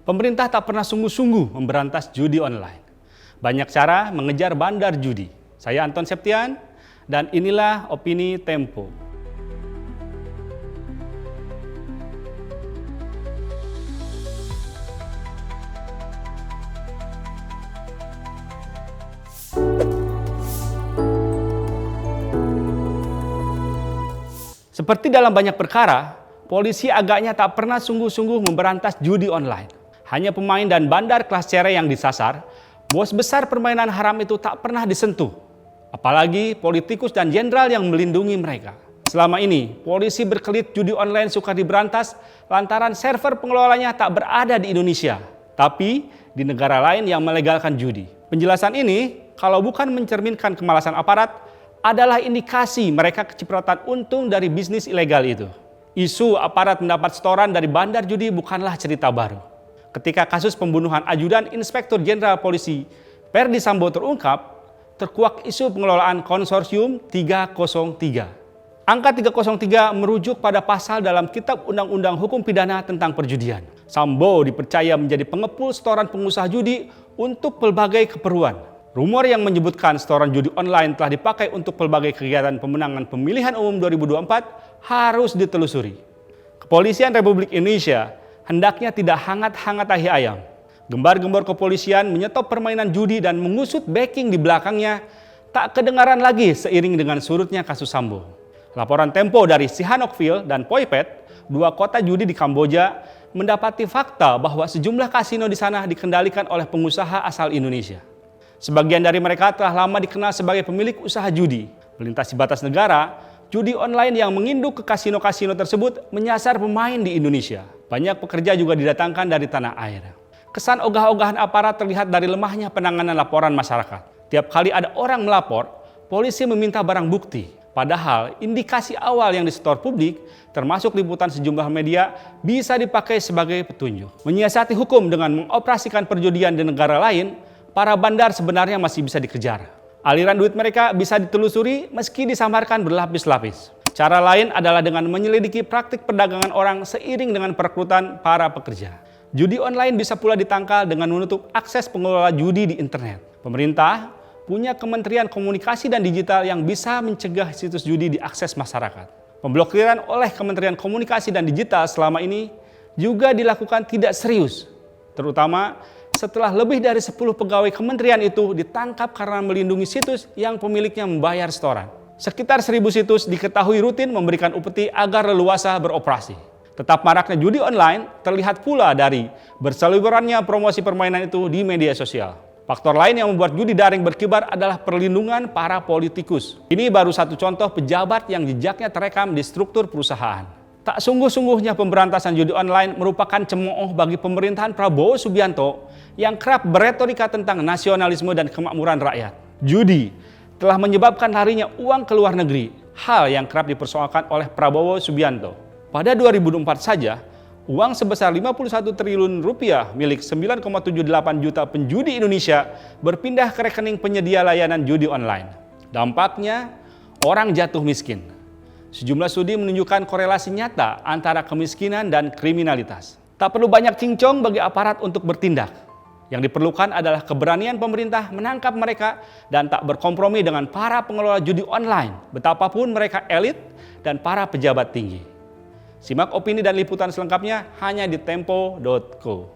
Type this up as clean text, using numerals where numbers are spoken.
Pemerintah tak pernah sungguh-sungguh memberantas judi online. Banyak cara mengejar bandar judi. Saya Anton Septian, dan inilah opini Tempo. Seperti dalam banyak perkara, polisi agaknya tak pernah sungguh-sungguh memberantas judi online. Hanya pemain dan bandar kelas cere yang disasar, bos besar permainan haram itu tak pernah disentuh. Apalagi politikus dan jenderal yang melindungi mereka. Selama ini, polisi berkelit judi online sukar diberantas lantaran server pengelolanya tak berada di Indonesia, tapi di negara lain yang melegalkan judi. Penjelasan ini, kalau bukan mencerminkan kemalasan aparat, adalah indikasi mereka kecipratan untung dari bisnis ilegal itu. Isu aparat mendapat setoran dari bandar judi bukanlah cerita baru. Ketika kasus pembunuhan ajudan Inspektur Jenderal Polisi Ferdi Sambo terungkap, terkuak isu pengelolaan konsorsium 303. Angka 303 merujuk pada pasal dalam Kitab Undang-Undang Hukum Pidana tentang perjudian. Sambo dipercaya menjadi pengepul setoran pengusaha judi untuk pelbagai keperluan. Rumor yang menyebutkan setoran judi online telah dipakai untuk pelbagai kegiatan pemenangan pemilihan umum 2024 harus ditelusuri. Kepolisian Republik Indonesia hendaknya tidak hangat-hangat tahi ayam. Gembar-gembor kepolisian menyetop permainan judi dan mengusut backing di belakangnya tak kedengaran lagi seiring dengan surutnya kasus Sambo. Laporan Tempo dari Sihanoukville dan Phoepet, dua kota judi di Kamboja, mendapati fakta bahwa sejumlah kasino di sana dikendalikan oleh pengusaha asal Indonesia. Sebagian dari mereka telah lama dikenal sebagai pemilik usaha judi. Melintasi batas negara, judi online yang menginduk ke kasino-kasino tersebut menyasar pemain di Indonesia. Banyak pekerja juga didatangkan dari tanah air. Kesan ogah-ogahan aparat terlihat dari lemahnya penanganan laporan masyarakat. Tiap kali ada orang melapor, polisi meminta barang bukti. Padahal indikasi awal yang disetor publik, termasuk liputan sejumlah media, bisa dipakai sebagai petunjuk. Menyiasati hukum dengan mengoperasikan perjudian di negara lain, para bandar sebenarnya masih bisa dikejar. Aliran duit mereka bisa ditelusuri meski disamarkan berlapis-lapis. Cara lain adalah dengan menyelidiki praktik perdagangan orang seiring dengan perekrutan para pekerja. Judi online bisa pula ditangkal dengan menutup akses pengelola judi di internet. Pemerintah punya Kementerian Komunikasi dan Digital yang bisa mencegah situs judi diakses masyarakat. Pemblokiran oleh Kementerian Komunikasi dan Digital selama ini juga dilakukan tidak serius, terutama setelah lebih dari 10 pegawai kementerian itu ditangkap karena melindungi situs yang pemiliknya membayar setoran. Sekitar 1.000 situs diketahui rutin memberikan upeti agar leluasa beroperasi. Tetap maraknya judi online terlihat pula dari berseliwerannya promosi permainan itu di media sosial. Faktor lain yang membuat judi daring berkibar adalah perlindungan para politikus. Ini baru satu contoh pejabat yang jejaknya terekam di struktur perusahaan. Tak sungguh-sungguhnya pemberantasan judi online merupakan cemooh bagi pemerintahan Prabowo Subianto yang kerap beretorika tentang nasionalisme dan kemakmuran rakyat. Judi telah menyebabkan larinya uang ke luar negeri, hal yang kerap dipersoalkan oleh Prabowo Subianto. Pada 2024 saja, uang sebesar 51 triliun rupiah milik 9,78 juta penjudi Indonesia berpindah ke rekening penyedia layanan judi online. Dampaknya, orang jatuh miskin. Sejumlah studi menunjukkan korelasi nyata antara kemiskinan dan kriminalitas. Tak perlu banyak cincong bagi aparat untuk bertindak. Yang diperlukan adalah keberanian pemerintah menangkap mereka dan tak berkompromi dengan para pengelola judi online, betapapun mereka elit dan para pejabat tinggi. Simak opini dan liputan selengkapnya hanya di tempo.co.